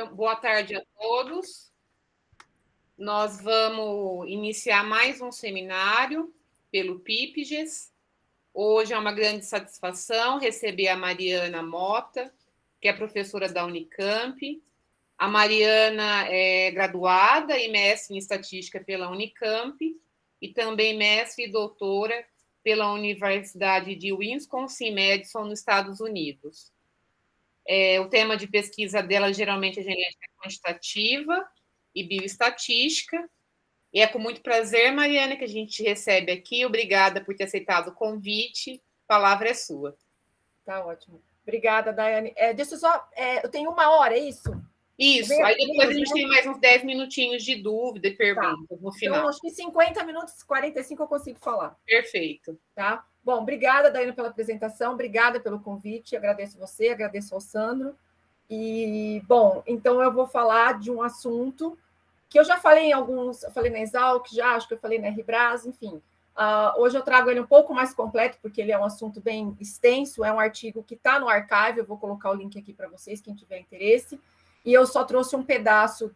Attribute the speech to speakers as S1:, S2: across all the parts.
S1: Então, boa tarde a todos. Nós vamos iniciar mais um seminário pelo PIPGES. Hoje é uma grande satisfação receber a Mariana Mota, que é professora da Unicamp. A Mariana é graduada e mestre em estatística pela Unicamp e também mestre e doutora pela Universidade de Wisconsin-Madison, nos Estados Unidos. O tema de pesquisa dela geralmente é genética quantitativa e bioestatística. E é com muito prazer, Mariana, que a gente te recebe aqui. Obrigada por ter aceitado o convite. A palavra é sua.
S2: Tá ótimo. Obrigada, Daiane. Deixa eu só... eu tenho 1 hora, é isso?
S1: Isso. Aí depois a gente tem mais uns 10 minutinhos de dúvida e perguntas no final.
S2: Então, acho que 50 minutos, 45 eu consigo falar.
S1: Perfeito.
S2: Tá? Bom, obrigada, Daiane, pela apresentação. Obrigada pelo convite. Agradeço você, agradeço ao Sandro. E, bom, então eu vou falar de um assunto que eu já falei em alguns... Eu falei na Exalc, já acho que eu falei na RBRAS, enfim... hoje eu trago ele um pouco mais completo, porque ele é um assunto bem extenso, é um artigo que está no Archive, eu vou colocar o link aqui para vocês, quem tiver interesse, e eu só trouxe um pedaço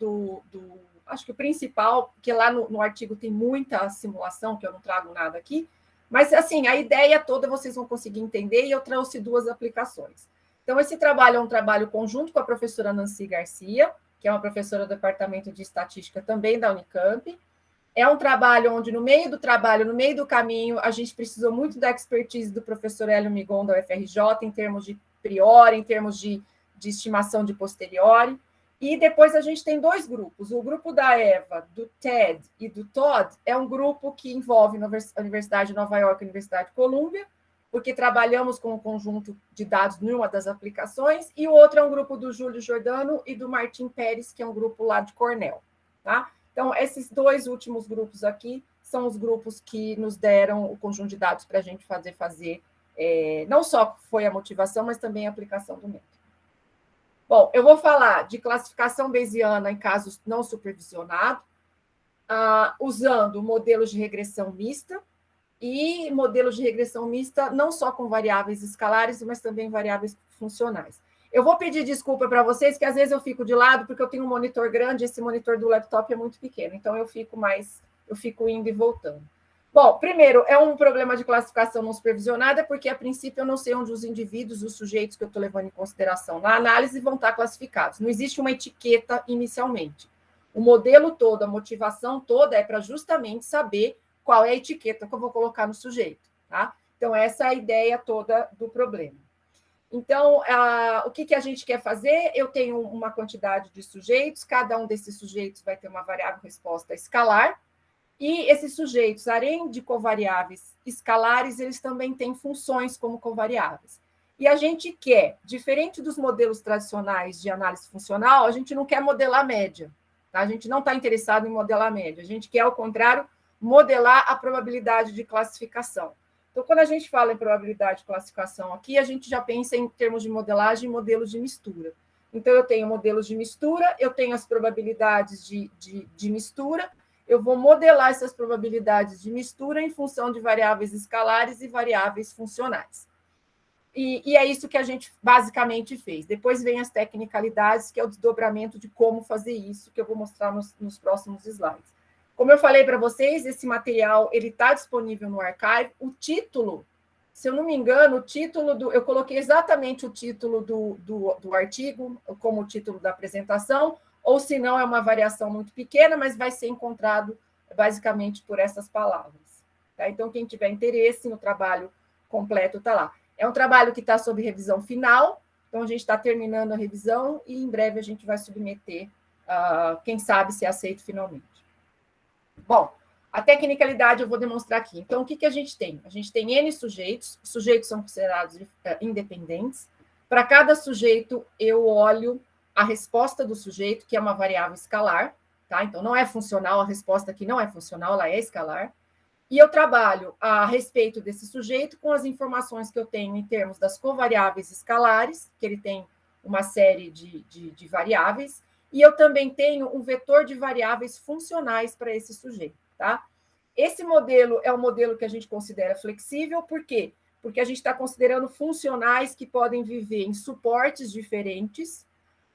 S2: acho que o principal, porque lá no artigo tem muita simulação, que eu não trago nada aqui, mas, assim, a ideia toda vocês vão conseguir entender, e eu trouxe 2 aplicações. Então, esse trabalho é um trabalho conjunto com a professora Nancy Garcia, que é uma professora do Departamento de Estatística também da Unicamp. É um trabalho onde, no meio do trabalho, no meio do caminho, a gente precisou muito da expertise do professor Hélio Migon, da UFRJ, em termos de priori, em termos de estimação de posteriori. E depois a gente tem 2 grupos. O grupo da Eva, do Ted e do Todd é um grupo que envolve a Universidade de Nova York e a Universidade de Colômbia, porque trabalhamos com um conjunto de dados numa das aplicações, e o outro é um grupo do Júlio Giordano e do Martim Pérez, que é um grupo lá de Cornell. Tá? Então, esses 2 últimos grupos aqui são os grupos que nos deram o conjunto de dados para a gente fazer não só foi a motivação, mas também a aplicação do método. Bom, eu vou falar de classificação bayesiana em casos não supervisionados, usando modelos de regressão mista, e modelos de regressão mista não só com variáveis escalares, mas também variáveis funcionais. Eu vou pedir desculpa para vocês, que às vezes eu fico de lado, porque eu tenho um monitor grande, esse monitor do laptop é muito pequeno, então eu fico indo e voltando. Bom, primeiro, é um problema de classificação não supervisionada, porque, a princípio, eu não sei onde os indivíduos, os sujeitos que eu estou levando em consideração na análise vão estar classificados. Não existe uma etiqueta inicialmente. O modelo todo, a motivação toda é para justamente saber qual é a etiqueta que eu vou colocar no sujeito. Tá? Então, essa é a ideia toda do problema. Então, o que a gente quer fazer? Eu tenho uma quantidade de sujeitos, cada um desses sujeitos vai ter uma variável resposta escalar, e esses sujeitos, além de covariáveis escalares, eles também têm funções como covariáveis. E a gente quer, diferente dos modelos tradicionais de análise funcional, a gente não quer modelar a média. Tá? A gente não está interessado em modelar a média, a gente quer, ao contrário, modelar a probabilidade de classificação. Então, quando a gente fala em probabilidade de classificação aqui, a gente já pensa em termos de modelagem e modelos de mistura. Então, eu tenho modelos de mistura, eu tenho as probabilidades de mistura, eu vou modelar essas probabilidades de mistura em função de variáveis escalares e variáveis funcionais. E é isso que a gente basicamente fez. Depois vem as tecnicalidades, que é o desdobramento de como fazer isso, que eu vou mostrar nos próximos slides. Como eu falei para vocês, esse material está disponível no Archive. O título, se eu não me engano, eu coloquei exatamente o título do artigo, como o título da apresentação, ou se não, é uma variação muito pequena, mas vai ser encontrado basicamente por essas palavras. Tá? Então, quem tiver interesse no trabalho completo está lá. É um trabalho que está sob revisão final, então a gente está terminando a revisão e em breve a gente vai submeter, quem sabe, se é aceito finalmente. Bom, a tecnicalidade eu vou demonstrar aqui. Então, o que a gente tem? A gente tem N sujeitos, os sujeitos são considerados independentes. Para cada sujeito, eu olho a resposta do sujeito, que é uma variável escalar, tá? Então, não é funcional, a resposta aqui não é funcional, ela é escalar. E eu trabalho a respeito desse sujeito com as informações que eu tenho em termos das covariáveis escalares, que ele tem uma série de variáveis, e eu também tenho um vetor de variáveis funcionais para esse sujeito, tá? Esse modelo é um modelo que a gente considera flexível, por quê? Porque a gente está considerando funcionais que podem viver em suportes diferentes,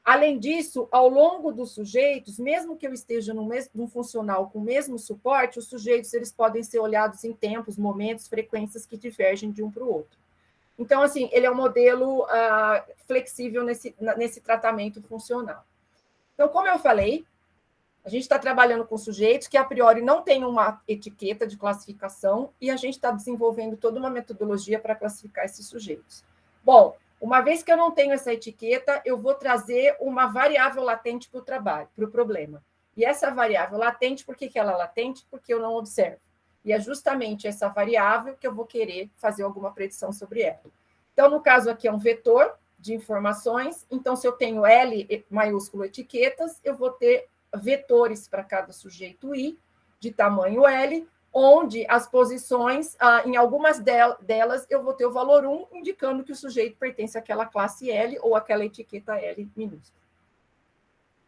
S2: Além disso, ao longo dos sujeitos, mesmo que eu esteja num funcional com o mesmo suporte, os sujeitos eles podem ser olhados em tempos, momentos, frequências que divergem de um para o outro. Então, assim, ele é um modelo flexível nesse tratamento funcional. Então, como eu falei, a gente está trabalhando com sujeitos que, a priori, não têm uma etiqueta de classificação e a gente está desenvolvendo toda uma metodologia para classificar esses sujeitos. Bom, uma vez que eu não tenho essa etiqueta, eu vou trazer uma variável latente para o trabalho, para o problema. E essa variável latente, por que ela é latente? Porque eu não observo. E é justamente essa variável que eu vou querer fazer alguma predição sobre ela. Então, no caso aqui, é um vetor de informações. Então, se eu tenho L maiúsculo etiquetas, eu vou ter vetores para cada sujeito I, de tamanho L, onde as posições, em algumas delas, eu vou ter o valor 1, indicando que o sujeito pertence àquela classe L ou àquela etiqueta L minúscula.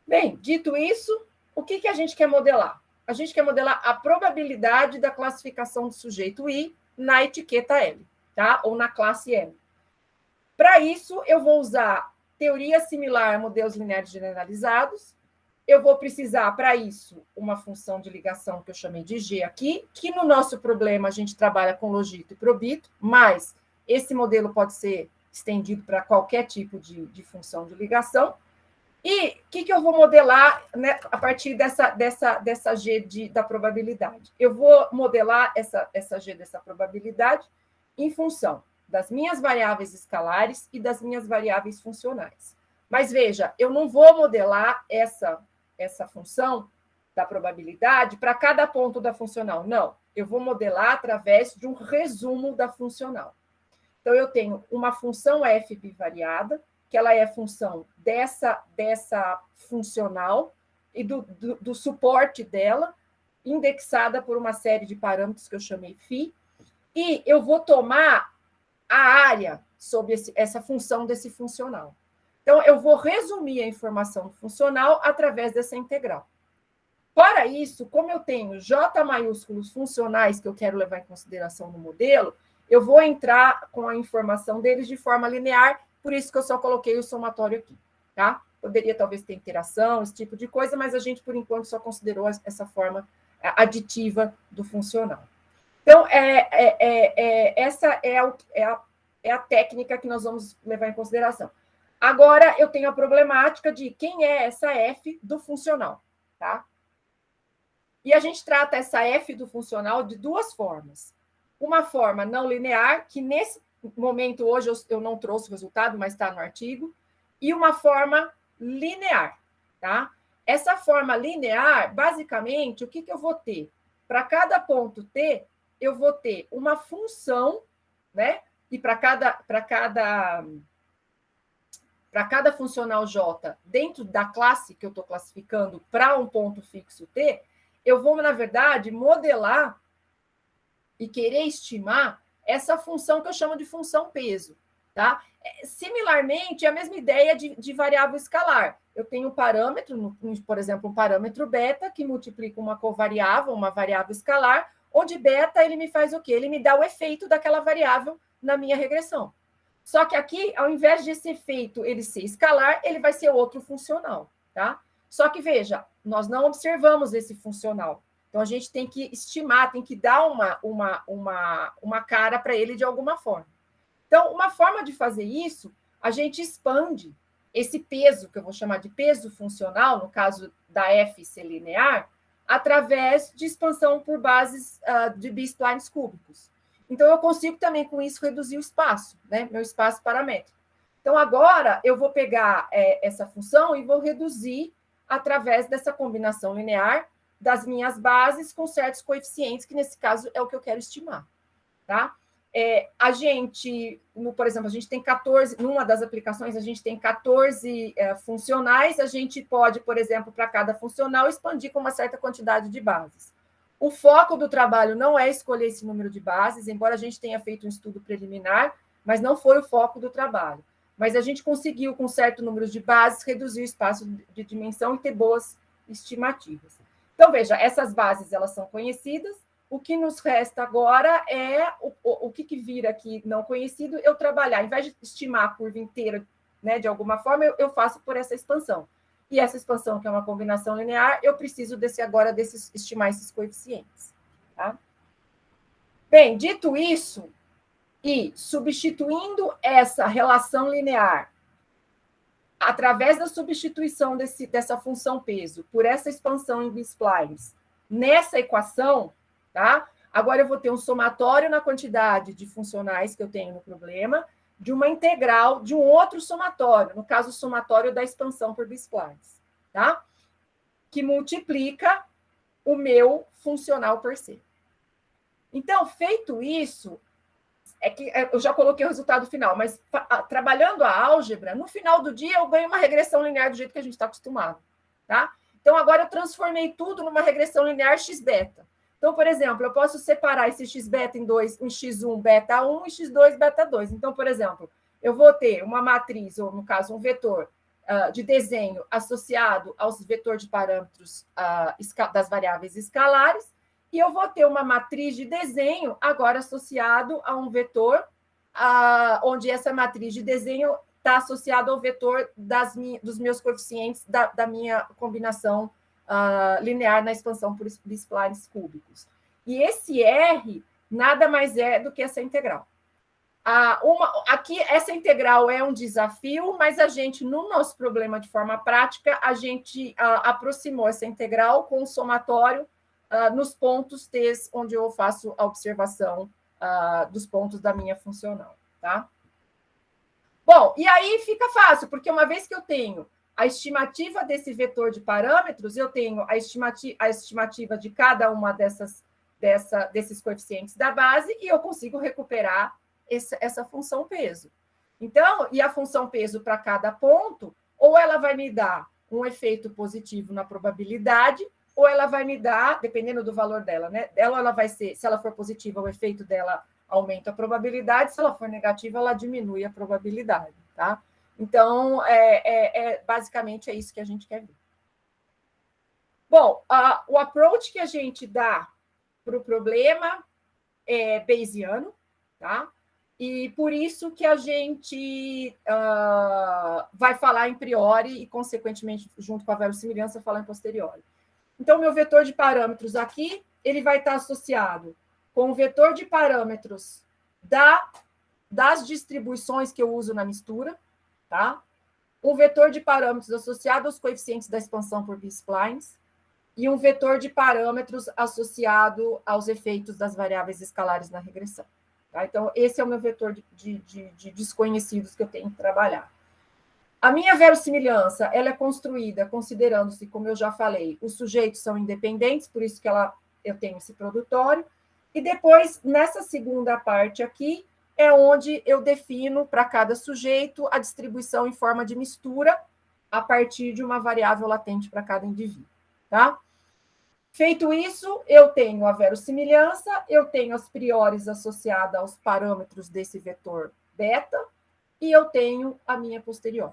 S2: Bem, dito isso, o que a gente quer modelar? A gente quer modelar a probabilidade da classificação do sujeito I na etiqueta L, tá? Ou na classe L. Para isso, eu vou usar teoria similar a modelos lineares generalizados. Eu vou precisar, para isso, uma função de ligação que eu chamei de G aqui, que no nosso problema a gente trabalha com logito e probito, mas esse modelo pode ser estendido para qualquer tipo de função de ligação. E o que eu vou modelar, né, a partir dessa G da probabilidade? Eu vou modelar essa G dessa probabilidade em função das minhas variáveis escalares e das minhas variáveis funcionais. Mas veja, eu não vou modelar essa função da probabilidade para cada ponto da funcional. Não, eu vou modelar através de um resumo da funcional. Então, eu tenho uma função f bivariada, que ela é função dessa funcional e do suporte dela, indexada por uma série de parâmetros que eu chamei φ, e eu vou tomar a área sobre essa função desse funcional. Então, eu vou resumir a informação funcional através dessa integral. Para isso, como eu tenho J maiúsculos funcionais que eu quero levar em consideração no modelo, eu vou entrar com a informação deles de forma linear, por isso que eu só coloquei o somatório aqui, tá? Poderia talvez ter interação, esse tipo de coisa, mas a gente, por enquanto, só considerou essa forma aditiva do funcional. Então, essa é a técnica que nós vamos levar em consideração. Agora, eu tenho a problemática de quem é essa F do funcional, tá? E a gente trata essa F do funcional de duas formas. Uma forma não linear, que nesse momento, hoje, eu não trouxe o resultado, mas está no artigo, e uma forma linear, tá? Essa forma linear, basicamente, o que eu vou ter? Para cada ponto T, eu vou ter uma função, né? E para cada funcional J, dentro da classe que eu estou classificando para um ponto fixo T, eu vou, na verdade, modelar e querer estimar essa função que eu chamo de função peso. Tá? Similarmente, é a mesma ideia de variável escalar. Eu tenho um parâmetro, por exemplo, um parâmetro beta, que multiplica uma covariável, uma variável escalar, onde beta ele me faz o quê? Ele me dá o efeito daquela variável na minha regressão. Só que aqui, ao invés desse efeito ele ser escalar, ele vai ser outro funcional, tá? Só que, veja, nós não observamos esse funcional. Então, a gente tem que estimar, tem que dar uma cara para ele de alguma forma. Então, uma forma de fazer isso, a gente expande esse peso, que eu vou chamar de peso funcional, no caso da F ser linear, através de expansão por bases de B-splines cúbicos. Então, eu consigo também, com isso, reduzir o espaço, né? Meu espaço paramétrico. Então, agora, eu vou pegar essa função e vou reduzir através dessa combinação linear das minhas bases com certos coeficientes, que, nesse caso, é o que eu quero estimar, tá? A gente, por exemplo, a gente tem 14, numa das aplicações, a gente tem 14 funcionais, a gente pode, por exemplo, para cada funcional, expandir com uma certa quantidade de bases. O foco do trabalho não é escolher esse número de bases, embora a gente tenha feito um estudo preliminar, mas não foi o foco do trabalho. Mas a gente conseguiu, com certo número de bases, reduzir o espaço de dimensão e ter boas estimativas. Então, veja, essas bases, elas são conhecidas. O que nos resta agora é o que vira aqui não conhecido, eu trabalhar, ao invés de estimar a curva inteira né? De alguma forma, eu faço por essa expansão. E essa expansão, que é uma combinação linear, eu preciso estimar esses coeficientes. Tá? Bem, dito isso, e substituindo essa relação linear através da substituição dessa função peso por essa expansão em B-splines nessa equação, tá? Agora eu vou ter um somatório na quantidade de funcionais que eu tenho no problema, de uma integral de um outro somatório, no caso, o somatório da expansão por B-splines, tá? Que multiplica o meu funcional per se. Então, feito isso, é que eu já coloquei o resultado final, mas trabalhando a álgebra, no final do dia eu ganho uma regressão linear do jeito que a gente está acostumado, tá? Então, agora eu transformei tudo numa regressão linear x-beta. Então, por exemplo, eu posso separar esse x-beta em x1 beta 1 e x2 beta 2. Então, por exemplo, eu vou ter uma matriz, ou no caso, um vetor de desenho associado aos vetores de parâmetros das variáveis escalares, e eu vou ter uma matriz de desenho agora associado a um vetor, onde essa matriz de desenho está associada ao vetor dos meus coeficientes da minha combinação linear na expansão por splines cúbicos. E esse R nada mais é do que essa integral. Aqui, essa integral é um desafio, mas a gente, no nosso problema de forma prática, a gente aproximou essa integral com o somatório nos pontos T, onde eu faço a observação dos pontos da minha funcional, tá? Bom, e aí fica fácil, porque uma vez que eu tenho a estimativa desse vetor de parâmetros, eu tenho a estimativa de cada uma desses coeficientes da base e eu consigo recuperar essa função peso. Então, e a função peso para cada ponto, ou ela vai me dar um efeito positivo na probabilidade, ou ela vai me dar, dependendo do valor dela, né? Ela vai ser, se ela for positiva, o efeito dela aumenta a probabilidade, se ela for negativa, ela diminui a probabilidade, tá? Então, basicamente é isso que a gente quer ver. Bom, o approach que a gente dá para o problema é bayesiano, tá? E por isso que a gente vai falar em priori e, consequentemente, junto com a verossimilhança, falar em posteriori. Então, meu vetor de parâmetros aqui, ele vai estar associado com o vetor de parâmetros das distribuições que eu uso na mistura, tá? Um vetor de parâmetros associado aos coeficientes da expansão por B-splines e um vetor de parâmetros associado aos efeitos das variáveis escalares na regressão. Tá? Então, esse é o meu vetor de desconhecidos que eu tenho que trabalhar. A minha verossimilhança, ela é construída considerando-se, como eu já falei, os sujeitos são independentes, por isso que eu tenho esse produtório, e depois, nessa segunda parte aqui, é onde eu defino para cada sujeito a distribuição em forma de mistura a partir de uma variável latente para cada indivíduo, tá? Feito isso, eu tenho a verossimilhança, eu tenho as priores associadas aos parâmetros desse vetor beta, e eu tenho a minha posterior.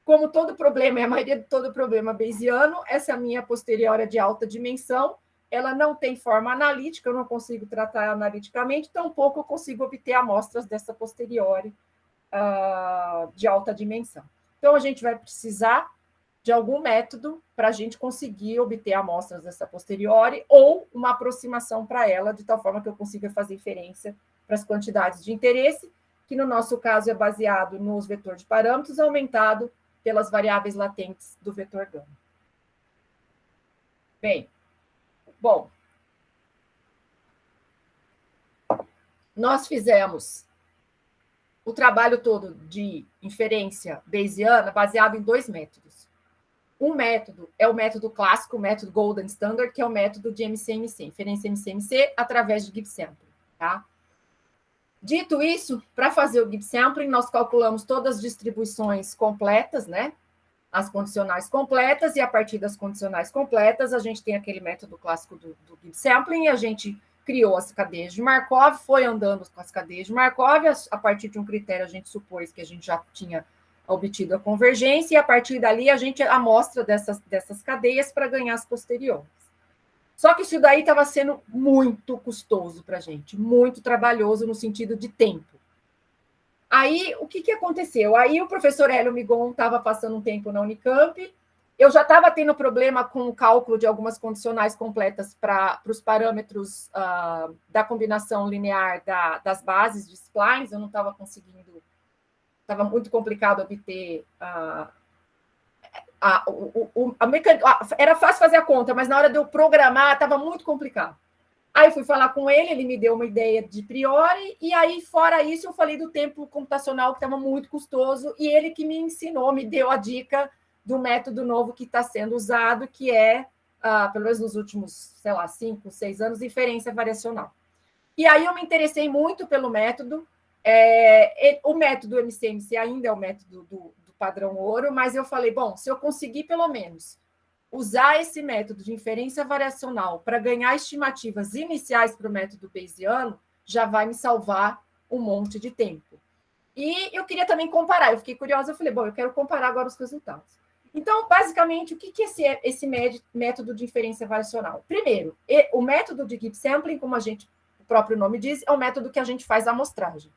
S2: Como todo problema, a maioria de todo problema bayesiano, essa minha posterior é de alta dimensão, ela não tem forma analítica, eu não consigo tratar analiticamente, tampouco eu consigo obter amostras dessa posteriori de alta dimensão. Então, a gente vai precisar de algum método para a gente conseguir obter amostras dessa posteriori ou uma aproximação para ela, de tal forma que eu consiga fazer inferência para as quantidades de interesse, que no nosso caso é baseado nos vetores de parâmetros, aumentado pelas variáveis latentes do vetor gama. Bom, nós fizemos o trabalho todo de inferência bayesiana baseado em dois métodos. Um método é o método clássico, o método Golden Standard, que é o método de MCMC, inferência MCMC, através de Gibbs sampling, tá? Dito isso, para fazer o Gibbs sampling, nós calculamos todas as distribuições completas, né? As condicionais completas, e a partir das condicionais completas, a gente tem aquele método clássico do Gibbs sampling, e a gente criou as cadeias de Markov, foi andando com as cadeias de Markov, a partir de um critério a gente supôs que a gente já tinha obtido a convergência, e a partir dali a gente amostra dessas cadeias para ganhar as posteriores. Só que isso daí estava sendo muito custoso para a gente, muito trabalhoso no sentido de tempo. Aí, o que aconteceu? Aí o professor Hélio Migon estava passando um tempo na Unicamp, eu já estava tendo problema com o cálculo de algumas condicionais completas para os parâmetros da combinação linear das bases de splines, eu não estava conseguindo, estava muito complicado obter era fácil fazer a conta, mas na hora de eu programar estava muito complicado. Aí eu fui falar com ele, ele me deu uma ideia de priori, e aí, fora isso, eu falei do tempo computacional, que estava muito custoso, e ele que me ensinou, me deu a dica do método novo que está sendo usado, que é, pelo menos nos últimos, sei lá, 5, 6 anos, inferência variacional. E aí eu me interessei muito pelo método. O método MCMC ainda é o método do padrão ouro, mas eu falei, bom, se eu conseguir pelo menos usar esse método de inferência variacional para ganhar estimativas iniciais para o método bayesiano, já vai me salvar um monte de tempo. E eu queria também comparar, eu fiquei curiosa, eu falei, bom, eu quero comparar agora os resultados. Então, basicamente, o que é esse método de inferência variacional? Primeiro, o método de Gibbs sampling, como o próprio nome diz, é o método que a gente faz a amostragem.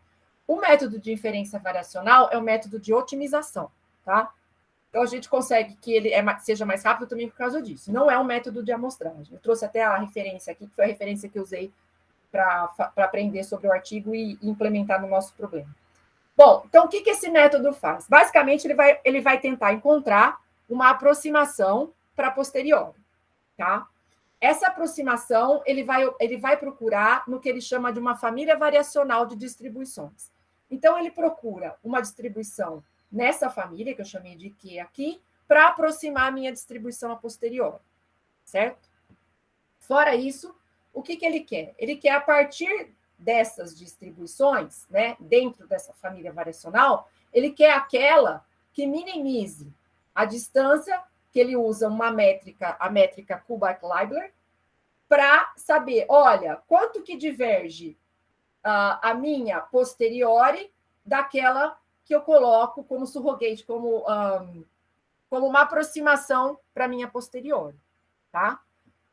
S2: O método de inferência variacional é o método de otimização, tá? Então, a gente consegue que ele seja mais rápido também por causa disso. Não é um método de amostragem. Eu trouxe até a referência aqui, que foi a referência que eu usei para aprender sobre o artigo e implementar no nosso problema. Bom, então, o que esse método faz? Basicamente, ele vai tentar encontrar uma aproximação para posteriori, tá? Essa aproximação, ele vai procurar no que ele chama de uma família variacional de distribuições. Então, ele procura uma distribuição nessa família, que eu chamei de Q aqui, para aproximar a minha distribuição a posteriori, certo? Fora isso, o que ele quer? Ele quer, a partir dessas distribuições, né, dentro dessa família variacional, ele quer aquela que minimize a distância, que ele usa uma métrica, a métrica Kullback-Leibler, para saber, olha, quanto que diverge a minha posteriori daquela que eu coloco como surrogate, como uma aproximação para a minha posteriori, tá?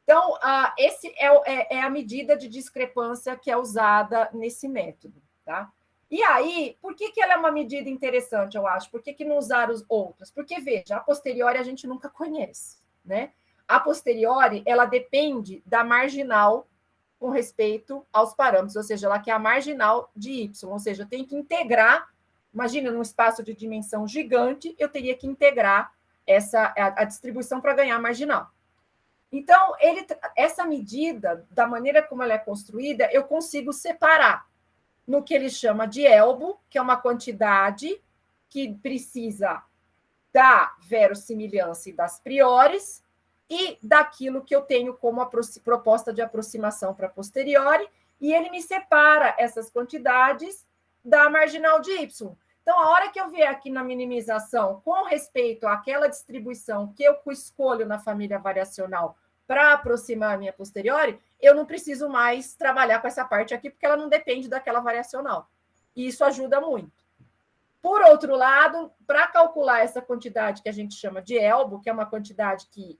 S2: Então, esse é a medida de discrepância que é usada nesse método, tá? E aí, por que ela é uma medida interessante, eu acho? Por que não usar os outros? Porque, veja, a posteriori a gente nunca conhece, né? A posteriori, ela depende da marginal com respeito aos parâmetros, ou seja, ela quer a marginal de y, ou seja, eu tenho que integrar, imagina, num espaço de dimensão gigante, eu teria que integrar a distribuição para ganhar a marginal. Então, essa medida, da maneira como ela é construída, eu consigo separar no que ele chama de elbo, que é uma quantidade que precisa da verossimilhança e das priores, e daquilo que eu tenho como proposta de aproximação para posteriori, e ele me separa essas quantidades da marginal de y. Então, a hora que eu vier aqui na minimização com respeito àquela distribuição que eu escolho na família variacional para aproximar a minha posteriori, eu não preciso mais trabalhar com essa parte aqui, porque ela não depende daquela variacional. E isso ajuda muito. Por outro lado, para calcular essa quantidade que a gente chama de elbo, que é uma quantidade que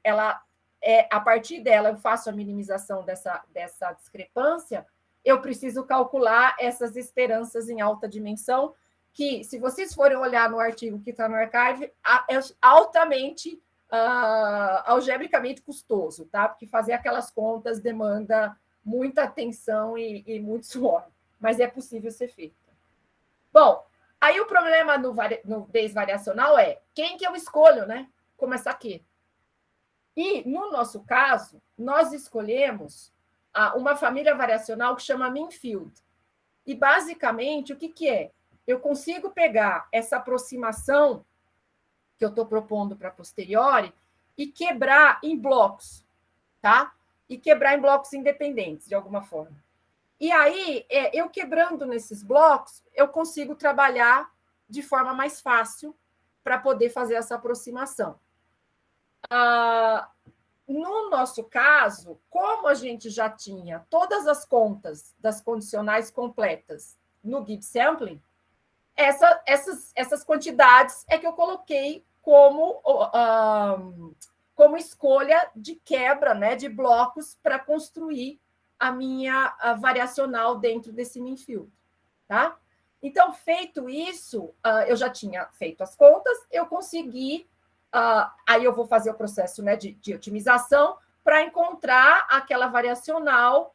S2: a partir dela eu faço a minimização dessa discrepância, eu preciso calcular essas esperanças em alta dimensão, que, se vocês forem olhar no artigo que está no archive, é altamente, algebricamente custoso, tá? Porque fazer aquelas contas demanda muita atenção e muito suor, mas é possível ser feito. Bom, aí o problema no Bayes variacional é quem que eu escolho, né? Como essa aqui. E, no nosso caso, nós escolhemos uma família variacional que chama Minfield. E, basicamente, o que é? Eu consigo pegar essa aproximação que eu estou propondo para posteriori e quebrar em blocos, tá? E quebrar em blocos independentes, de alguma forma. E aí, eu quebrando nesses blocos, eu consigo trabalhar de forma mais fácil para poder fazer essa aproximação. No nosso caso, como a gente já tinha todas as contas das condicionais completas no Gibbs sampling, essas quantidades é que eu coloquei como escolha de quebra, né, de blocos para construir a minha variacional dentro desse Minfield, tá? Então, feito isso, eu já tinha feito as contas, eu consegui, aí eu vou fazer o processo, né, de otimização para encontrar aquela variacional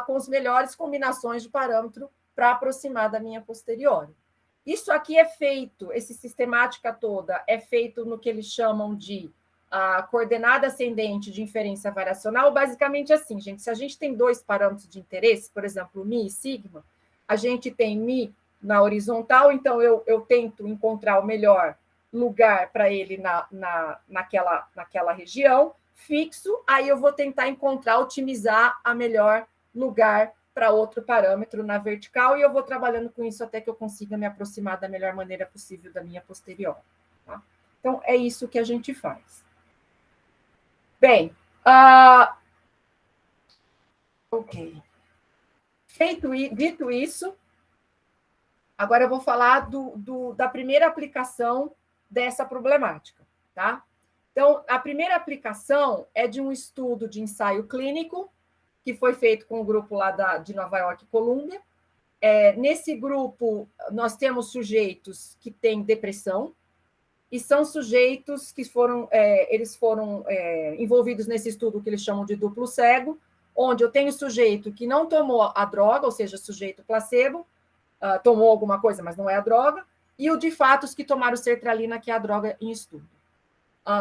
S2: com as melhores combinações de parâmetro para aproximar da minha posterior. Isso aqui é feito, essa sistemática toda é feito no que eles chamam de coordenada ascendente de inferência variacional, basicamente assim, gente, se a gente tem dois parâmetros de interesse, por exemplo, mi e sigma, a gente tem mi na horizontal, então eu tento encontrar o melhor lugar para ele naquela região, fixo, aí eu vou tentar encontrar, otimizar a melhor lugar para outro parâmetro na vertical, e eu vou trabalhando com isso até que eu consiga me aproximar da melhor maneira possível da minha posterior. Tá? Então, é isso que a gente faz. Bem, ok. Dito isso, agora eu vou falar da primeira aplicação dessa problemática, tá? Então, a primeira aplicação é de um estudo de ensaio clínico que foi feito com um grupo lá de Nova York e Colômbia. Nesse grupo, nós temos sujeitos que têm depressão e são sujeitos que foram envolvidos nesse estudo que eles chamam de duplo cego, onde eu tenho sujeito que não tomou a droga, ou seja, sujeito placebo, tomou alguma coisa, mas não é a droga, e o de fatos que tomaram sertralina, que é a droga em estudo.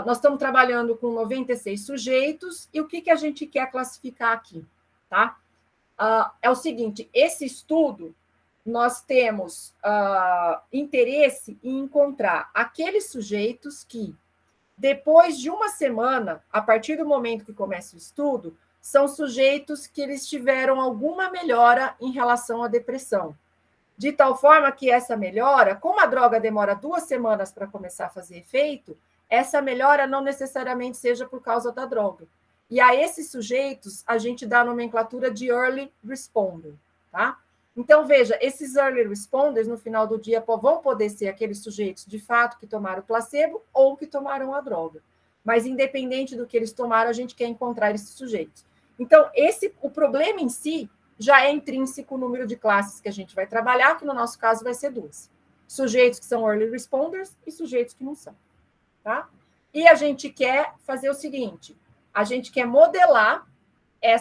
S2: Nós estamos trabalhando com 96 sujeitos, e o que a gente quer classificar aqui? Tá? É o seguinte, esse estudo, nós temos interesse em encontrar aqueles sujeitos que, depois de uma semana, a partir do momento que começa o estudo, são sujeitos que eles tiveram alguma melhora em relação à depressão. De tal forma que essa melhora, como a droga demora 2 semanas para começar a fazer efeito, essa melhora não necessariamente seja por causa da droga. E a esses sujeitos, a gente dá a nomenclatura de early responder, tá? Então, veja, esses early responders, no final do dia, vão poder ser aqueles sujeitos, de fato, que tomaram placebo ou que tomaram a droga. Mas, independente do que eles tomaram, a gente quer encontrar esses sujeitos. Então, o problema em si já é intrínseco o número de classes que a gente vai trabalhar, que no nosso caso vai ser 2. Sujeitos que são early responders e sujeitos que não são, tá? E a gente quer fazer o seguinte, a gente quer modelar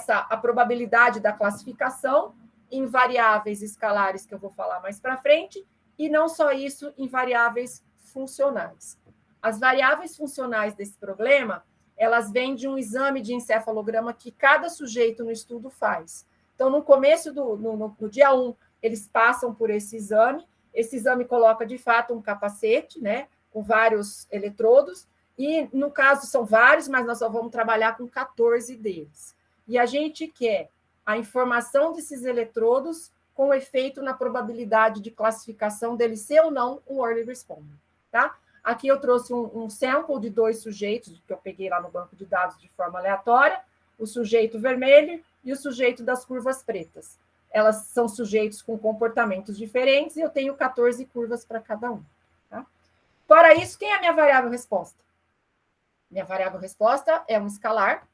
S2: a probabilidade da classificação em variáveis escalares, que eu vou falar mais para frente, e não só isso, em variáveis funcionais. As variáveis funcionais desse problema, elas vêm de um exame de encefalograma que cada sujeito no estudo faz. Então, no começo, no dia 1, eles passam por esse exame coloca, de fato, um capacete, né, com vários eletrodos, e, no caso, são vários, mas nós só vamos trabalhar com 14 deles. E a gente quer a informação desses eletrodos com efeito na probabilidade de classificação dele ser ou não um early responder, tá? Aqui eu trouxe um sample de 2 sujeitos, que eu peguei lá no banco de dados de forma aleatória, o sujeito vermelho e o sujeito das curvas pretas. Elas são sujeitos com comportamentos diferentes e eu tenho 14 curvas para cada um. Tá? Fora isso, quem é a minha variável resposta? Minha variável resposta é um escalar,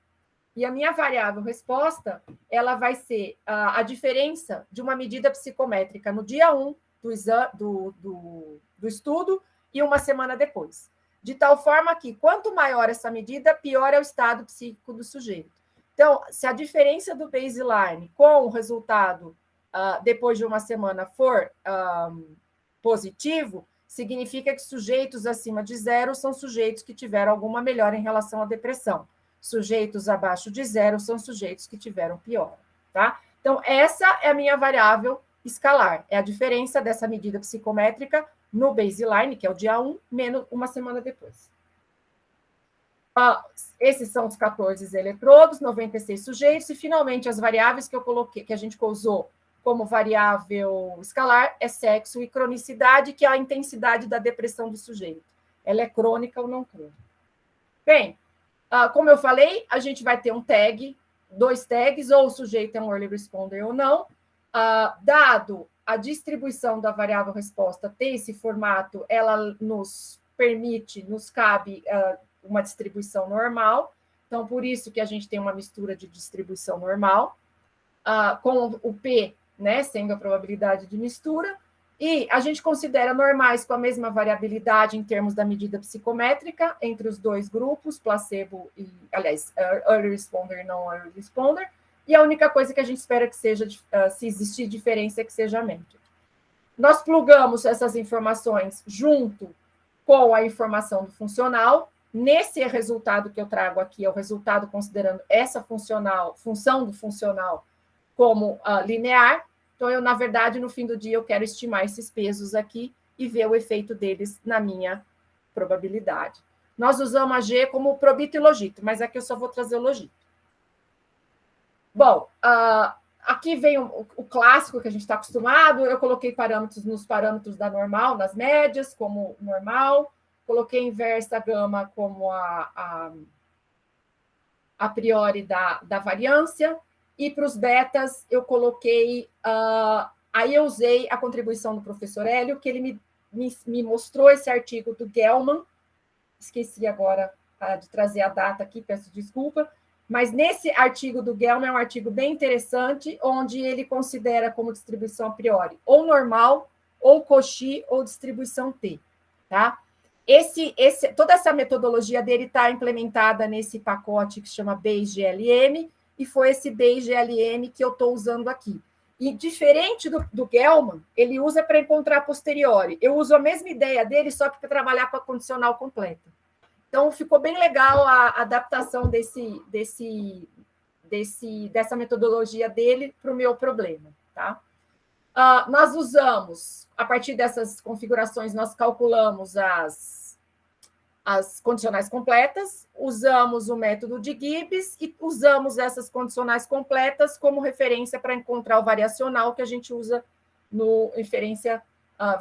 S2: e a minha variável resposta, ela vai ser a diferença de uma medida psicométrica no dia 1 do estudo e uma semana depois. De tal forma que, quanto maior essa medida, pior é o estado psíquico do sujeito. Então, se a diferença do baseline com o resultado depois de uma semana for positivo, significa que sujeitos acima de 0 são sujeitos que tiveram alguma melhora em relação à depressão. Sujeitos abaixo de 0 são sujeitos que tiveram pior, tá? Então, essa é a minha variável escalar, é a diferença dessa medida psicométrica no baseline, que é o dia 1, menos uma semana depois. Esses são os 14 eletrodos, 96 sujeitos, e, finalmente, as variáveis que eu coloquei, que a gente usou como variável escalar, é sexo e cronicidade, que é a intensidade da depressão do sujeito. Ela é crônica ou não crônica. Bem, como eu falei, a gente vai ter um tag, 2 tags, ou o sujeito é um early responder ou não. Dado a distribuição da variável resposta ter esse formato, ela nos cabe uma distribuição normal. Então, por isso que a gente tem uma mistura de distribuição normal, com o P, né, sendo a probabilidade de mistura. E a gente considera normais com a mesma variabilidade em termos da medida psicométrica entre os dois grupos, placebo e, aliás, early responder e não early responder, e a única coisa que a gente espera que seja, se existir diferença, é que seja a média. Nós plugamos essas informações junto com a informação do funcional. Nesse resultado que eu trago aqui, é o resultado considerando essa função do funcional como linear. Então, eu, na verdade, no fim do dia, eu quero estimar esses pesos aqui e ver o efeito deles na minha probabilidade. Nós usamos a G como probito e logito, mas aqui eu só vou trazer o logito. Bom, aqui vem o clássico que a gente está acostumado. Eu coloquei parâmetros nos parâmetros da normal, nas médias, como normal. Coloquei inversa gama como a priori da variância. E para os betas, eu coloquei... aí eu usei a contribuição do professor Hélio, que ele me mostrou esse artigo do Gelman. Esqueci agora de trazer a data aqui, peço desculpa. Mas nesse artigo do Gelman é um artigo bem interessante, onde ele considera como distribuição a priori ou normal, ou Cauchy, ou distribuição T. Tá? Toda essa metodologia dele está implementada nesse pacote que se chama Bayes-GLM, e foi esse Bayes-GLM que eu estou usando aqui. E diferente do Gelman, ele usa para encontrar a posteriori. Eu uso a mesma ideia dele, só que para trabalhar com a condicional completa. Então, ficou bem legal a adaptação dessa metodologia dele para o meu problema. Tá? Nós usamos, a partir dessas configurações, nós calculamos as condicionais completas, usamos o método de Gibbs e usamos essas condicionais completas como referência para encontrar o variacional que a gente usa no inferência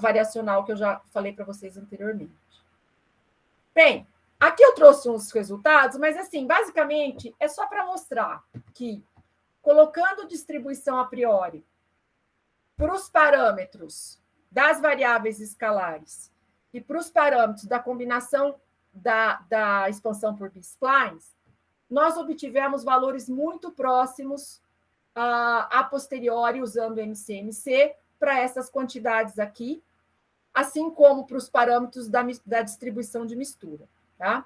S2: variacional que eu já falei para vocês anteriormente. Bem, aqui eu trouxe uns resultados, mas, assim, basicamente, é só para mostrar que, colocando distribuição a priori para os parâmetros das variáveis escalares e para os parâmetros da combinação da expansão por B-splines, nós obtivemos valores muito próximos a posteriori, usando o MCMC, para essas quantidades aqui, assim como para os parâmetros da distribuição de mistura. Tá?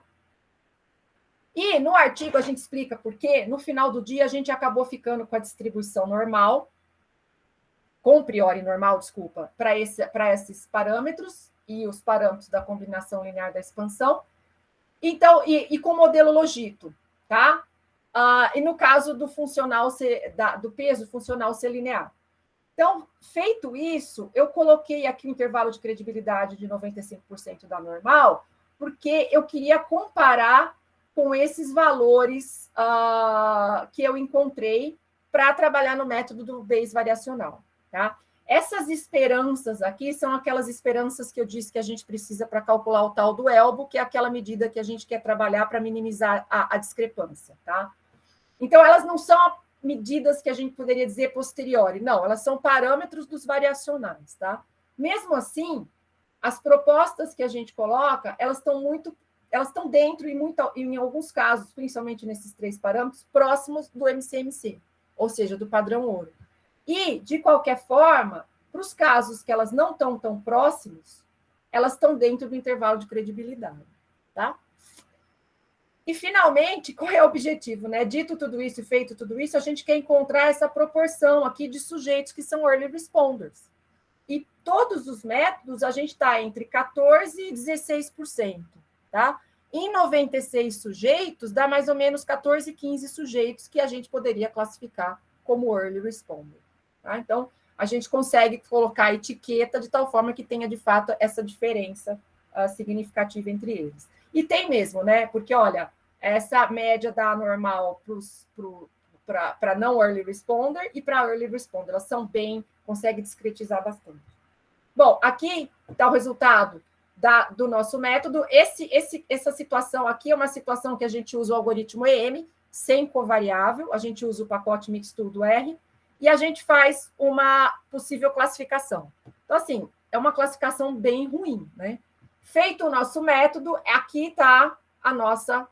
S2: E no artigo a gente explica por quê. No final do dia, a gente acabou ficando com a distribuição normal, com priori normal, desculpa, para esses parâmetros e os parâmetros da combinação linear da expansão. Então, e com o modelo logito, tá? E no caso do funcional do peso funcional ser linear. Então, feito isso, eu coloquei aqui o intervalo de credibilidade de 95% da normal, porque eu queria comparar com esses valores que eu encontrei para trabalhar no método do Bayes variacional. Tá? Essas esperanças aqui são aquelas esperanças que eu disse que a gente precisa para calcular o tal do elbow, que é aquela medida que a gente quer trabalhar para minimizar a discrepância. Tá? Então, elas não são medidas que a gente poderia dizer posteriori, não, elas são parâmetros dos variacionais. Tá? Mesmo assim, as propostas que a gente coloca, elas estão dentro, em alguns casos, principalmente nesses 3 parâmetros, próximos do MCMC, ou seja, do padrão ouro. E, de qualquer forma, para os casos que elas não estão tão próximos, elas estão dentro do intervalo de credibilidade. Tá? E, finalmente, qual é o objetivo? Né? Dito tudo isso e feito tudo isso, a gente quer encontrar essa proporção aqui de sujeitos que são early responders. E todos os métodos, a gente está entre 14% e 16%. Tá? Em 96 sujeitos, dá mais ou menos 14, 15 sujeitos que a gente poderia classificar como early responder. Tá? Então, a gente consegue colocar a etiqueta de tal forma que tenha, de fato, essa diferença significativa entre eles. E tem mesmo, né? Porque, olha, essa média da normal para não early responder e para early responder, elas são bem, consegue discretizar bastante. Bom, aqui está o resultado do nosso método. Essa situação aqui é uma situação que a gente usa o algoritmo EM, sem covariável, a gente usa o pacote Mixtool do R, e a gente faz uma possível classificação. Então, assim, é uma classificação bem ruim, né? Feito o nosso método, aqui está a nossa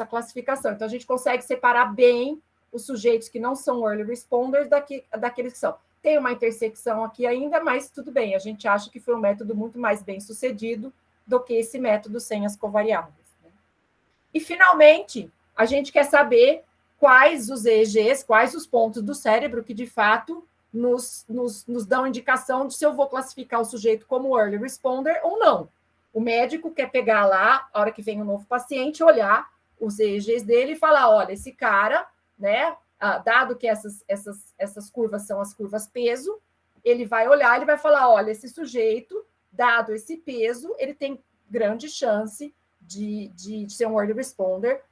S2: classificação. Então, a gente consegue separar bem os sujeitos que não são early responders daqueles que são. Tem uma intersecção aqui ainda, mas tudo bem, a gente acha que foi um método muito mais bem sucedido do que esse método sem as covariáveis. Né? E, finalmente, a gente quer saber quais os EEGs, quais os pontos do cérebro que, de fato, nos dão indicação de se eu vou classificar o sujeito como early responder ou não. O médico quer pegar lá, a hora que vem um novo paciente, olhar os EEGs dele e falar, olha, esse cara, né, dado que essas curvas são as curvas peso, ele vai olhar, ele vai falar, olha, esse sujeito, dado esse peso, ele tem grande chance de ser um early responder,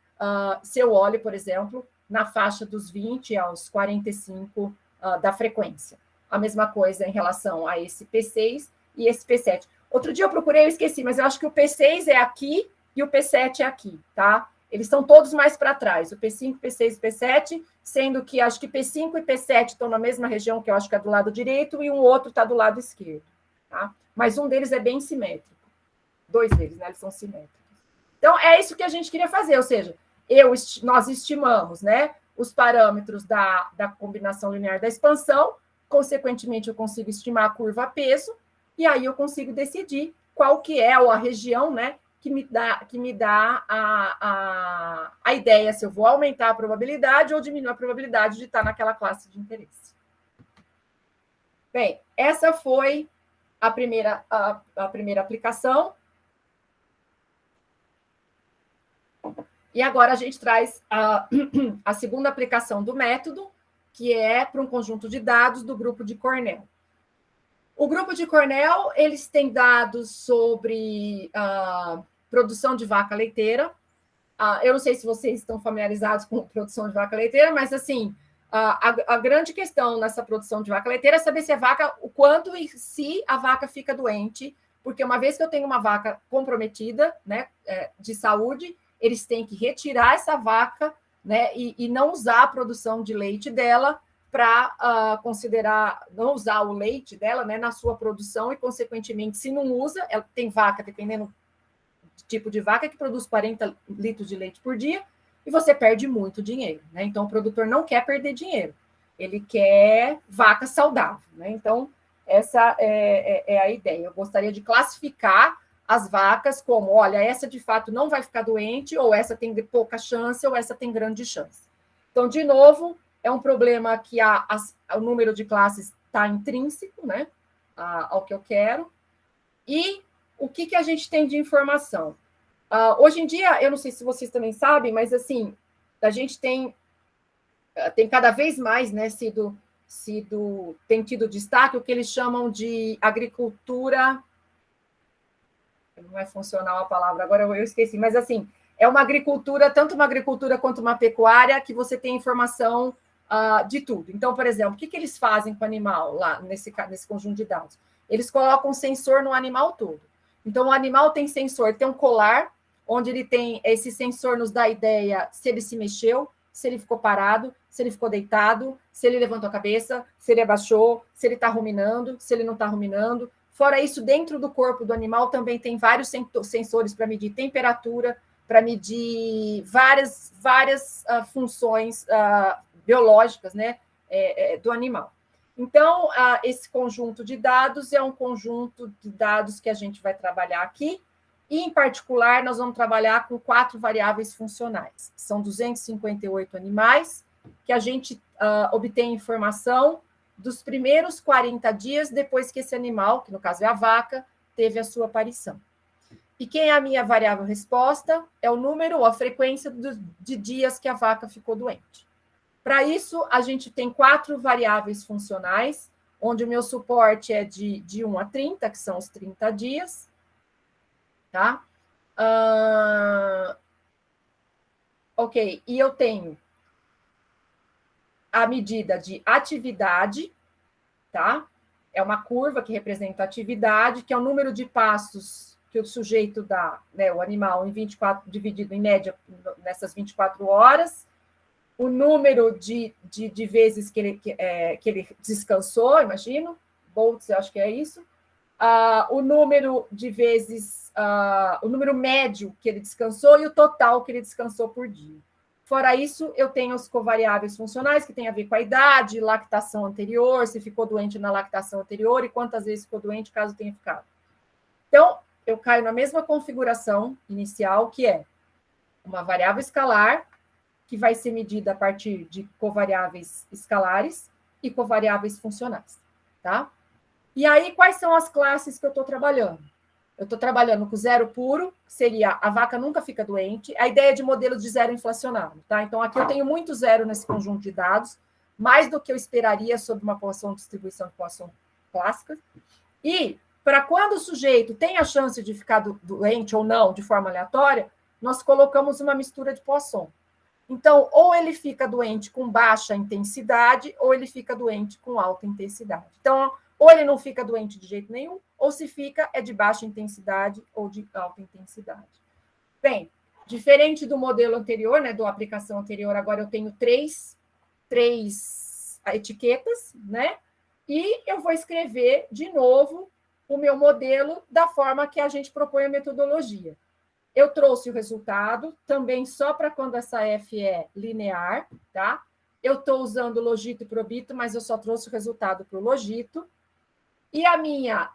S2: se eu olho, por exemplo, na faixa dos 20 aos 45 da frequência. A mesma coisa em relação a esse P6 e esse P7. Outro dia eu procurei, eu esqueci, mas eu acho que o P6 é aqui e o P7 é aqui, tá? Eles estão todos mais para trás, o P5, P6 e P7, sendo que acho que P5 e P7 estão na mesma região, que eu acho que é do lado direito, e um outro está do lado esquerdo. Tá? Mas um deles é bem simétrico. Dois deles, né? Eles são simétricos. Então, é isso que a gente queria fazer, ou seja, nós estimamos, né, os parâmetros da combinação linear da expansão, consequentemente, eu consigo estimar a curva peso, e aí eu consigo decidir qual que é a região, né, que me dá a ideia se eu vou aumentar a probabilidade ou diminuir a probabilidade de estar naquela classe de interesse. Bem, essa foi a primeira aplicação. E agora a gente traz a segunda aplicação do método, que é para um conjunto de dados do grupo de Cornell. O grupo de Cornell, eles têm dados sobre produção de vaca leiteira. Eu não sei se vocês estão familiarizados com produção de vaca leiteira, mas, assim, a grande questão nessa produção de vaca leiteira é saber se a vaca, o quanto e se a vaca fica doente, porque uma vez que eu tenho uma vaca comprometida, né, de saúde, eles têm que retirar essa vaca, né, e não usar a produção de leite dela para considerar, não usar o leite dela, né, na sua produção e, consequentemente, se não usa, ela tem vaca, dependendo do tipo de vaca, que produz 40 litros de leite por dia, e você perde muito dinheiro. Né? Então, o produtor não quer perder dinheiro, ele quer vaca saudável. Né? Então, essa é a ideia. Eu gostaria de classificar as vacas como, olha, essa de fato não vai ficar doente, ou essa tem pouca chance, ou essa tem grande chance. Então, de novo, é um problema que o número de classes está intrínseco, né, ao que eu quero. E o que a gente tem de informação? Hoje em dia, eu não sei se vocês também sabem, mas, assim, a gente tem cada vez mais, né, tem tido destaque o que eles chamam de agricultura... Não é funcional a palavra, agora eu esqueci, mas, assim, é uma agricultura, tanto uma agricultura quanto uma pecuária, que você tem informação de tudo. Então, por exemplo, o que eles fazem com o animal lá nesse conjunto de dados? Eles colocam um sensor no animal todo. Então, o animal tem sensor, tem um colar, onde ele tem esse sensor, nos dá a ideia se ele se mexeu, se ele ficou parado, se ele ficou deitado, se ele levantou a cabeça, se ele abaixou, se ele está ruminando, se ele não está ruminando. Fora isso, dentro do corpo do animal também tem vários sensores para medir temperatura, para medir várias funções biológicas, né, do animal. Então, esse conjunto de dados é um conjunto de dados que a gente vai trabalhar aqui, e, em particular, nós vamos trabalhar com 4 variáveis funcionais. São 258 animais que a gente obtém informação dos primeiros 40 dias depois que esse animal, que no caso é a vaca, teve a sua aparição. E quem é a minha variável resposta? É o número ou a frequência de dias que a vaca ficou doente. Para isso, a gente tem 4 variáveis funcionais, onde o meu suporte é de 1 a 30, que são os 30 dias. Tá? Ok, e eu tenho a medida de atividade, tá? É uma curva que representa a atividade, que é o número de passos que o sujeito dá, né, o animal, em 24, dividido em média nessas 24 horas, o número de vezes que ele descansou, imagino, volts, eu acho que é isso, o número de vezes, o número médio que ele descansou e o total que ele descansou por dia. Fora isso, eu tenho os covariáveis funcionais, que tem a ver com a idade, lactação anterior, se ficou doente na lactação anterior e quantas vezes ficou doente, caso tenha ficado. Então, eu caio na mesma configuração inicial, que é uma variável escalar, que vai ser medida a partir de covariáveis escalares e covariáveis funcionais, tá? E aí, quais são as classes que eu estou trabalhando? Eu estou trabalhando com zero puro, que seria a vaca nunca fica doente, a ideia de modelo de zero inflacionário, tá? Então, aqui eu tenho muito zero nesse conjunto de dados, mais do que eu esperaria sobre uma poação de distribuição de poação clássica. E, para quando o sujeito tem a chance de ficar doente ou não, de forma aleatória, nós colocamos uma mistura de poisson. Então, ou ele fica doente com baixa intensidade, ou ele fica doente com alta intensidade. Então, ou ele não fica doente de jeito nenhum, ou se fica, é de baixa intensidade ou de alta intensidade. Bem, diferente do modelo anterior, né, da aplicação anterior, agora eu tenho três etiquetas, né? E eu vou escrever de novo o meu modelo da forma que a gente propõe a metodologia. Eu trouxe o resultado, também só para quando essa F é linear, tá? Eu estou usando logito e probito, mas eu só trouxe o resultado para o logito. E a minha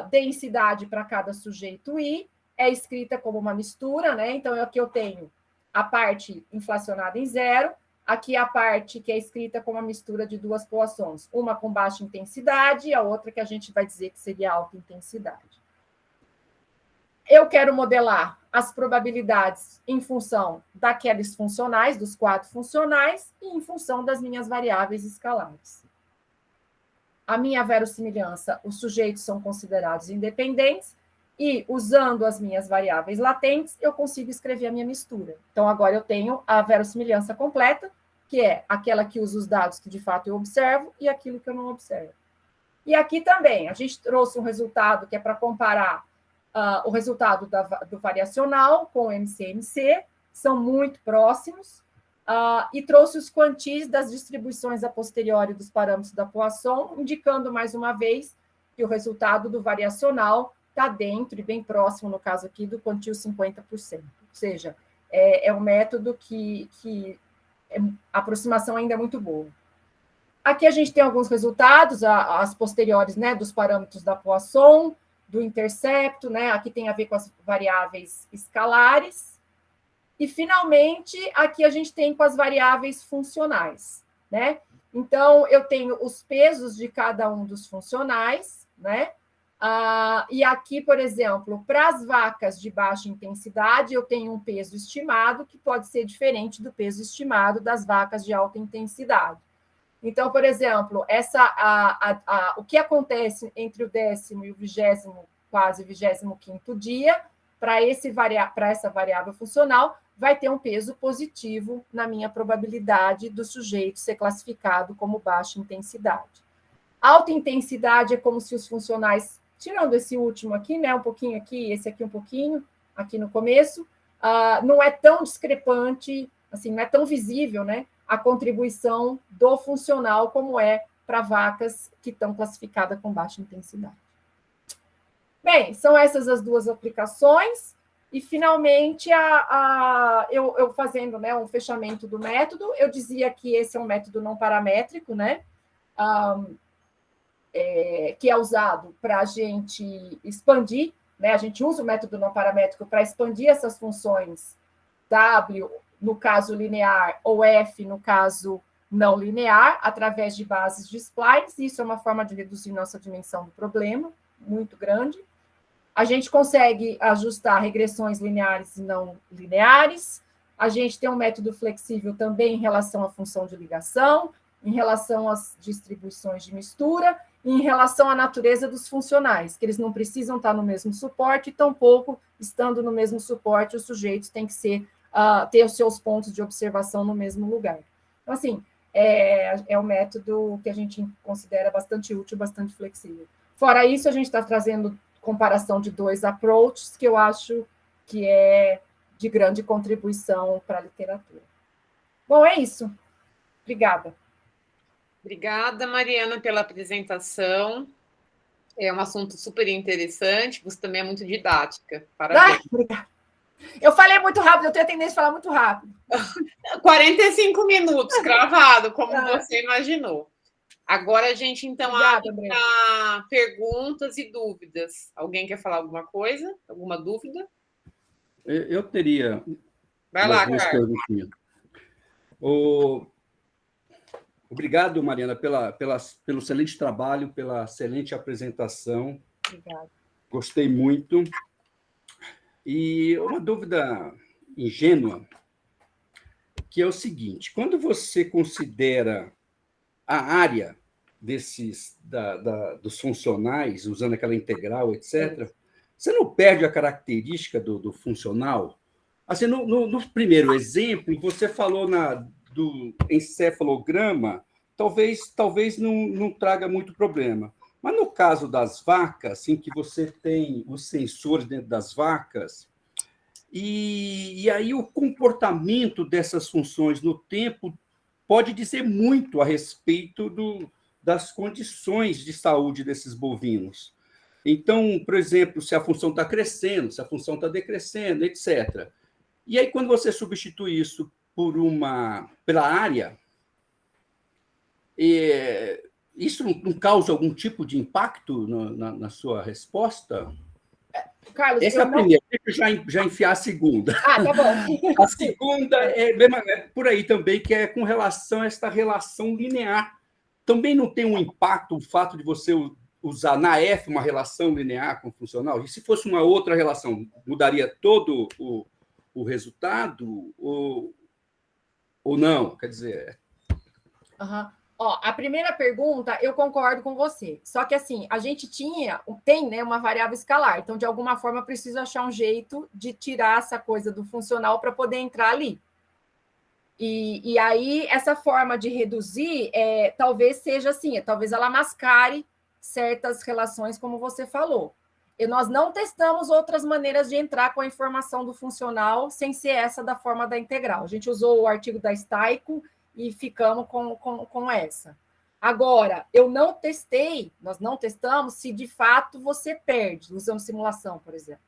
S2: densidade para cada sujeito I é escrita como uma mistura, né? Então, aqui eu tenho a parte inflacionada em zero, aqui a parte que é escrita como uma mistura de duas poações, uma com baixa intensidade e a outra que a gente vai dizer que seria alta intensidade. Eu quero modelar as probabilidades em função daqueles funcionais, dos 4 funcionais, e em função das minhas variáveis escalares. A minha verossimilhança, os sujeitos são considerados independentes, e usando as minhas variáveis latentes, eu consigo escrever a minha mistura. Então, agora eu tenho a verossimilhança completa, que é aquela que usa os dados que de fato eu observo e aquilo que eu não observo. E aqui também, a gente trouxe um resultado que é para comparar o resultado do variacional com o MCMC, são muito próximos, e trouxe os quantis das distribuições a posteriori dos parâmetros da Poisson, indicando mais uma vez que o resultado do variacional está dentro e bem próximo, no caso aqui, do quantil 50%. Ou seja, é um método que a aproximação ainda é muito boa. Aqui a gente tem alguns resultados, as posteriores, né, dos parâmetros da Poisson, do intercepto, né? Aqui tem a ver com as variáveis escalares. E, finalmente, aqui a gente tem com as variáveis funcionais, né? Então, eu tenho os pesos de cada um dos funcionais, né? E aqui, por exemplo, para as vacas de baixa intensidade, eu tenho um peso estimado que pode ser diferente do peso estimado das vacas de alta intensidade. Então, por exemplo, o que acontece entre o 10º e o 20º, quase 25º dia, para essa variável funcional, vai ter um peso positivo na minha probabilidade do sujeito ser classificado como baixa intensidade. Alta intensidade é como se os funcionais, tirando esse último aqui, né, um pouquinho aqui, esse aqui um pouquinho, aqui no começo, não é tão discrepante, assim, não é tão visível, né, a contribuição do funcional como é para vacas que estão classificadas com baixa intensidade. Bem, são essas as duas aplicações, e, finalmente, eu fazendo, né, um fechamento do método, eu dizia que esse é um método não paramétrico, né, que é usado para a gente expandir, né, a gente usa o método não paramétrico para expandir essas funções W, no caso linear, ou F, no caso não linear, através de bases de splines. Isso é uma forma de reduzir nossa dimensão do problema, muito grande. A gente consegue ajustar regressões lineares e não lineares. A gente tem um método flexível também em relação à função de ligação, em relação às distribuições de mistura, e em relação à natureza dos funcionais, que eles não precisam estar no mesmo suporte, e tampouco, estando no mesmo suporte, os sujeitos têm que ter os seus pontos de observação no mesmo lugar. Então, assim, é um método que a gente considera bastante útil, bastante flexível. Fora isso, a gente está trazendo comparação de 2 approaches, que eu acho que é de grande contribuição para a literatura. Bom, é isso. Obrigada.
S1: Obrigada, Mariana, pela apresentação. É um assunto super interessante, você também é muito didática. Parabéns.
S2: Obrigada. Eu falei muito rápido, eu tenho a tendência a falar muito rápido.
S1: 45 minutos, cravado, como você imaginou. Agora a gente, então,
S2: Obrigada,
S1: abre para perguntas e dúvidas. Alguém quer falar alguma coisa? Alguma dúvida?
S3: Eu teria
S1: Vai lá,
S3: duas perguntinhas. Obrigado, Mariana, pelo excelente trabalho, pela excelente apresentação.
S2: Obrigada.
S3: Gostei muito. E uma dúvida ingênua, que é o seguinte: quando você considera a área dos funcionais, usando aquela integral, etc., você não perde a característica do funcional? Assim, no primeiro exemplo, você falou do encefalograma, talvez não traga muito problema. Mas no caso das vacas, em que você tem os sensores dentro das vacas, e aí o comportamento dessas funções no tempo pode dizer muito a respeito das condições de saúde desses bovinos. Então, por exemplo, se a função está crescendo, se a função está decrescendo, etc. E aí, quando você substitui isso pela área, isso não causa algum tipo de impacto na sua resposta?
S2: Carlos,
S3: essa é a primeira, deixa eu já enfiar a segunda.
S2: Tá bom.
S3: A segunda é por aí também, que é com relação a esta relação linear. Também não tem um impacto o fato de você usar na F uma relação linear com funcional? E se fosse uma outra relação, mudaria todo o resultado ou não? Quer dizer...
S2: Uhum. Ó, a primeira pergunta, eu concordo com você. Só que, assim, a gente tem, né, uma variável escalar. Então, de alguma forma, eu preciso achar um jeito de tirar essa coisa do funcional para poder entrar ali. E aí, essa forma de reduzir, talvez seja assim, talvez ela mascare certas relações, como você falou. E nós não testamos outras maneiras de entrar com a informação do funcional sem ser essa da forma da integral. A gente usou o artigo da Staico e ficamos com essa. Agora, nós não testamos se de fato você perde, usando simulação, por exemplo.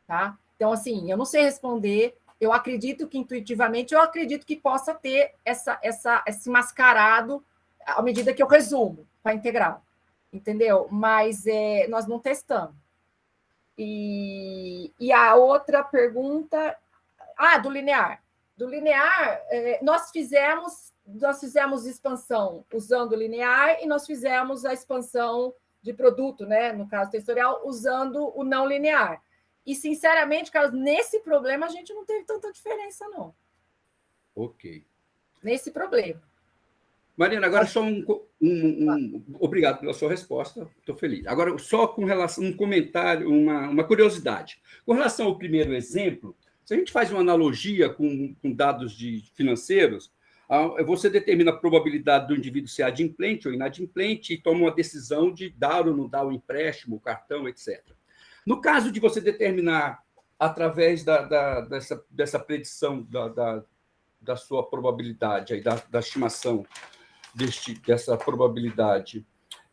S2: Tá? Então, assim, eu não sei responder, eu acredito que intuitivamente, eu acredito que possa ter esse mascarado à medida que eu resumo para a integral, entendeu? Mas nós não testamos. E a outra pergunta... do linear. Do linear, nós fizemos expansão usando linear e nós fizemos a expansão de produto, né, no caso textorial, usando o não linear. E, sinceramente, Carlos, nesse problema a gente não teve tanta diferença, não.
S3: Ok.
S2: Nesse problema.
S3: Mariana, agora só obrigado pela sua resposta, estou feliz. Agora, só com relação a um comentário, uma curiosidade. Com relação ao primeiro exemplo, se a gente faz uma analogia com dados financeiros, você determina a probabilidade do indivíduo ser adimplente ou inadimplente e toma uma decisão de dar ou não dar o empréstimo, o cartão, etc. No caso de você determinar, através dessa predição da sua probabilidade, aí, da estimação dessa probabilidade,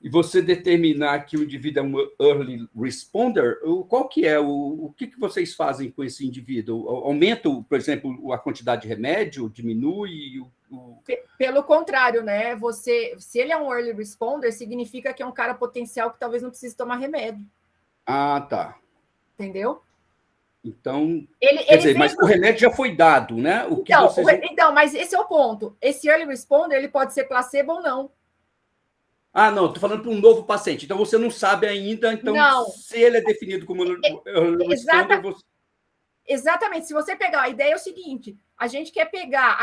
S3: e você determinar que o indivíduo é um early responder, qual que é? O que vocês fazem com esse indivíduo? Aumenta, por exemplo, a quantidade de remédio? Diminui?
S2: Pelo contrário, né? Se ele é um early responder, significa que é um cara potencial que talvez não precise tomar remédio.
S3: Ah, tá.
S2: Entendeu?
S3: Então, quer dizer, mas o remédio já foi dado, né?
S2: Então, mas esse é o ponto. Esse early responder, ele pode ser placebo ou não.
S3: Ah, não, estou falando para um novo paciente. Então, você não sabe ainda. Então, não. Se ele é definido como early responder, você...
S2: Exatamente. Se você pegar, a ideia é o seguinte, a gente quer pegar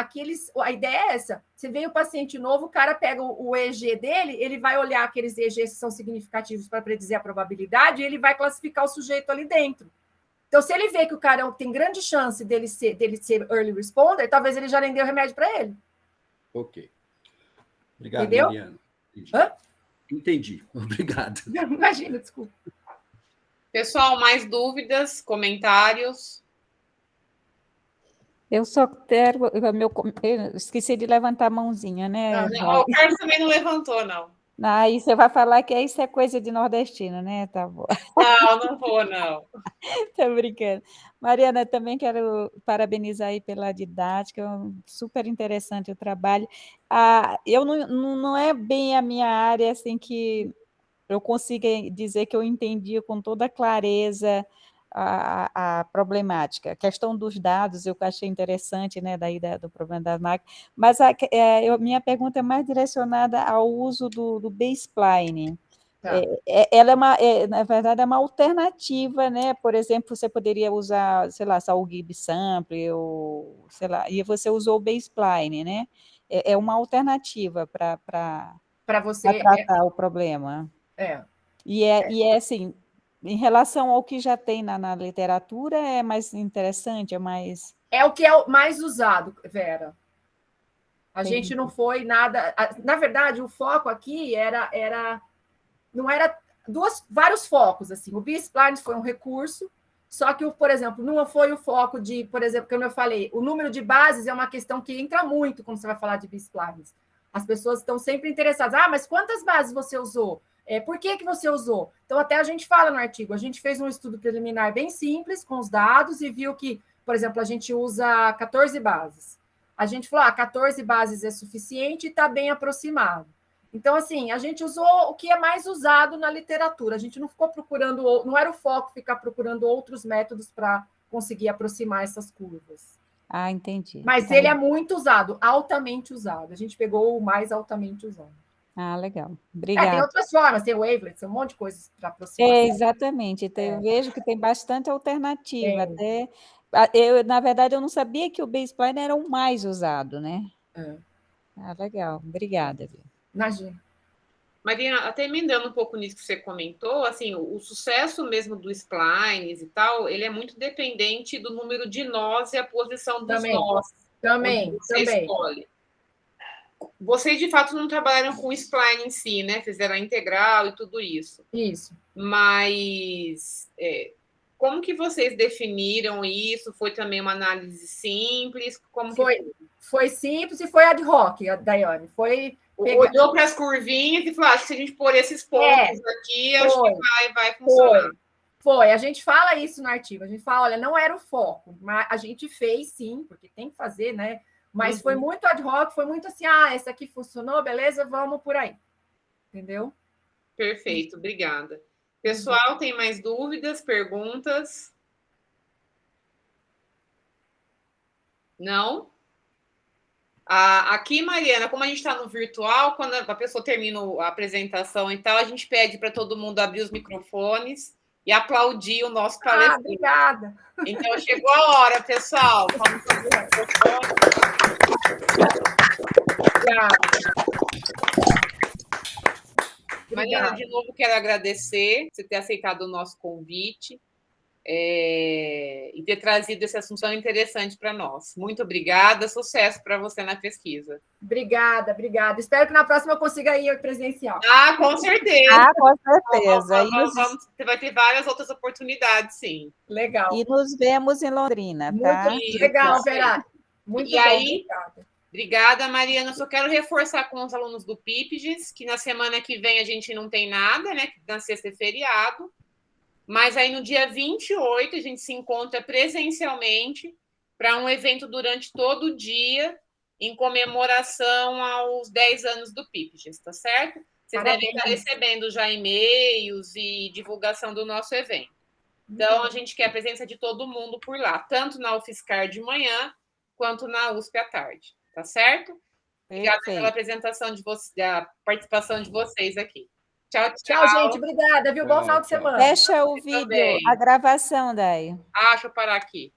S2: a ideia é essa, você vem o paciente novo, o cara pega o EG dele, ele vai olhar aqueles EGs que são significativos para predizer a probabilidade e ele vai classificar o sujeito ali dentro. Então, se ele vê que o cara tem grande chance dele ser early responder, talvez ele já nem deu remédio para ele.
S3: Ok. Obrigado,
S2: entendeu?
S3: Mariana. Entendi. Obrigado.
S2: Imagina, desculpa.
S1: Pessoal, mais dúvidas, comentários?
S4: Eu só quero... Eu esqueci de levantar a mãozinha, né?
S1: O Carlos também não levantou, não.
S4: Aí você vai falar que isso é coisa de nordestino, né? Tá bom.
S1: Não vou, não.
S4: Estou brincando. Mariana, também quero parabenizar aí pela didática, super interessante o trabalho. Eu não é bem a minha área, assim, que eu consiga dizer que eu entendi com toda clareza a problemática. A questão dos dados eu achei interessante, né, do problema das máquinas, mas minha pergunta é mais direcionada ao uso do B-spline.
S2: Tá.
S4: Ela na verdade, é uma alternativa, né? Por exemplo, você poderia usar, sei lá, só o GibbSample, ou, sei lá, e você usou o B-spline, né? É uma alternativa
S2: Para você.
S4: tratar o problema. E assim, em relação ao que já tem na literatura, é mais interessante, é mais...
S2: É o que é o mais usado, Vera. A
S4: Entendi.
S2: gente não foi nada... Na verdade, o foco aqui não era vários focos. Assim. O B-spline foi um recurso, só que, por exemplo, não foi o foco de, por exemplo, como eu falei, o número de bases é uma questão que entra muito quando você vai falar de B-splines. As pessoas estão sempre interessadas. Mas quantas bases você usou? Por que você usou? Então, até a gente fala no artigo, a gente fez um estudo preliminar bem simples com os dados e viu que, por exemplo, a gente usa 14 bases. A gente falou, 14 bases é suficiente e está bem aproximado. Então, assim, a gente usou o que é mais usado na literatura. A gente não ficou procurando, não era o foco ficar procurando outros métodos para conseguir aproximar essas curvas.
S4: Entendi.
S2: Mas ele é muito usado, altamente usado. A gente pegou o mais altamente usado.
S4: Legal. Obrigada.
S2: Tem outras formas, tem wavelets, um monte de coisas para aproximar.
S4: Exatamente. Então, eu vejo que tem bastante alternativa. Até, na verdade, eu não sabia que o B-spline era o mais usado, né? Legal. Obrigada, viu?
S2: Imagina.
S1: Marina, até emendando um pouco nisso que você comentou, assim, o sucesso mesmo do splines e tal, ele é muito dependente do número de nós e a posição dos nós.
S2: Também.
S1: Escolhe. Vocês, de fato, não trabalharam com o spline em si, né? Fizeram a integral e tudo isso.
S2: Isso.
S1: Mas como que vocês definiram isso? Foi também uma análise simples?
S2: Foi simples e foi ad hoc, Daiane.
S1: Olhou para as curvinhas e falou: acho que se a gente pôr esses pontos aqui, acho que vai funcionar.
S2: Foi. A gente fala isso no artigo. A gente fala, olha, não era o foco, mas a gente fez sim, porque tem que fazer, né? Mas foi muito ad hoc, foi muito assim, esse aqui funcionou, beleza, vamos por aí. Entendeu?
S1: Perfeito, obrigada. Pessoal, tem mais dúvidas, perguntas? Não? Aqui, Mariana, como a gente está no virtual, quando a pessoa termina a apresentação e tal, a gente pede para todo mundo abrir os microfones e aplaudir o nosso palestrante.
S2: Obrigada.
S1: Então, chegou a hora, pessoal. Vamos abrir o microfone. Mariana, de novo, quero agradecer você ter aceitado o nosso convite e ter trazido esse assunto tão interessante para nós. Muito obrigada, sucesso para você na pesquisa.
S2: Obrigada. Espero que na próxima eu consiga ir presencial.
S1: Com certeza.
S4: Com certeza.
S1: Você vai ter várias outras oportunidades, sim.
S2: Legal.
S4: E nos vemos em Londrina, tá?
S2: Muito legal, Vera. Muito bom, obrigada.
S1: Obrigada, Mariana. Só quero reforçar com os alunos do PIPGES que na semana que vem a gente não tem nada, né? Na sexta é feriado. Mas aí no dia 28 a gente se encontra presencialmente para um evento durante todo o dia em comemoração aos 10 anos do PIPGES, tá certo? Vocês devem estar recebendo já e-mails e divulgação do nosso evento. Então, a gente quer a presença de todo mundo por lá, tanto na UFSCar de manhã quanto na USP à tarde. Tá certo? Obrigada pela apresentação da participação de vocês aqui. Tchau,
S2: gente. Obrigada, viu? Bom final de semana.
S4: Fecha o vídeo, a gravação, Dai.
S1: Deixa eu parar aqui.